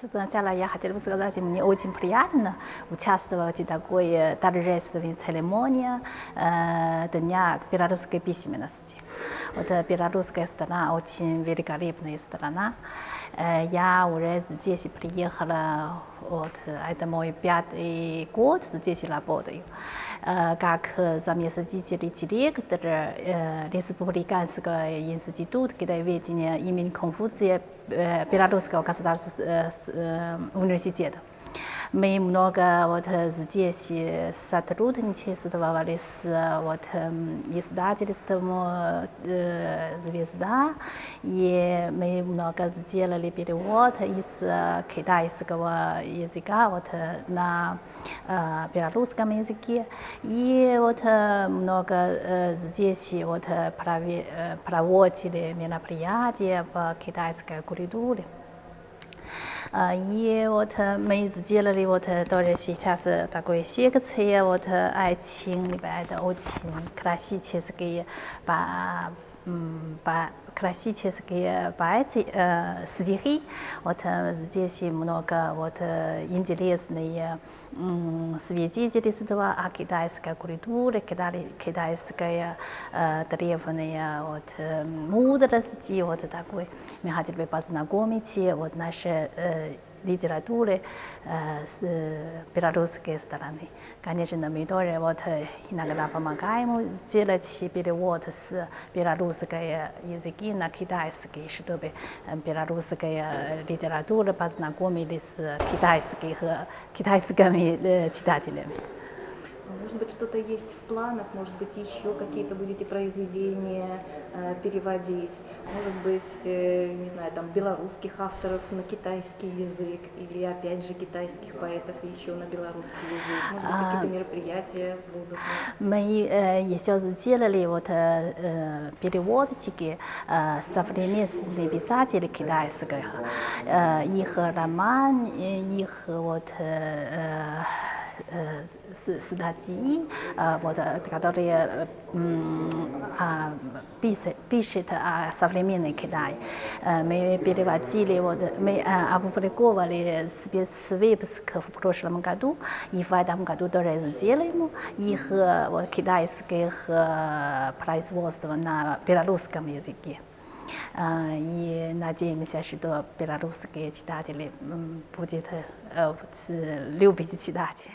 сначала я хотела бы сказать, мне очень приятно участвовать в такой торжественной церемонии Дня белорусской письменности. Вот белорусская страна очень великолепная страна. Я уже здесь приехала, вот, это мой 5-й год здесь работаю, как заместитель директора Республиканского института китаеведения имени Конфуция Белорусского государственного университета. Мы много вот здесь сотрудничествовали с издательством «Звезда», и мы много сделали перевод из китайского языка вот, на белорусском языке, и вот много здесь вот проводили мероприятия по китайской культуре. И вот мы сделали вот тоже сейчас такой секции вот爱情, это очень классические классические поэзии, стихи. Вот здесь много вот интересные свидетельства о китайской культуре, китайская древняя вот мудрости, вот такой. Мы хотели бы познакомить вот наши литературы с белорусской стороны. Конечно, мы тоже вот иногда помогаем сделать перевод с белорусского языка на китайский, чтобы белорусская литература познакомились с китайскими читателями. Может быть, что-то есть в планах, может быть, еще какие-то будете произведения переводить, может быть, не знаю, там, белорусских авторов на китайский язык или, опять же, китайских поэтов еще на белорусский язык, может быть, какие-то мероприятия будут? Мы еще сделали вот переводчики современных писателей китайских, их роман, их вот статьи, вот, которые пишут о современном Китае. Мы переводили, вот, мы опубликовали спецвыпуск в прошлом году, и в этом году тоже сделаем их вот, китайских производств на белорусском языке. И надеемся, что белорусские читатели будут любить читать.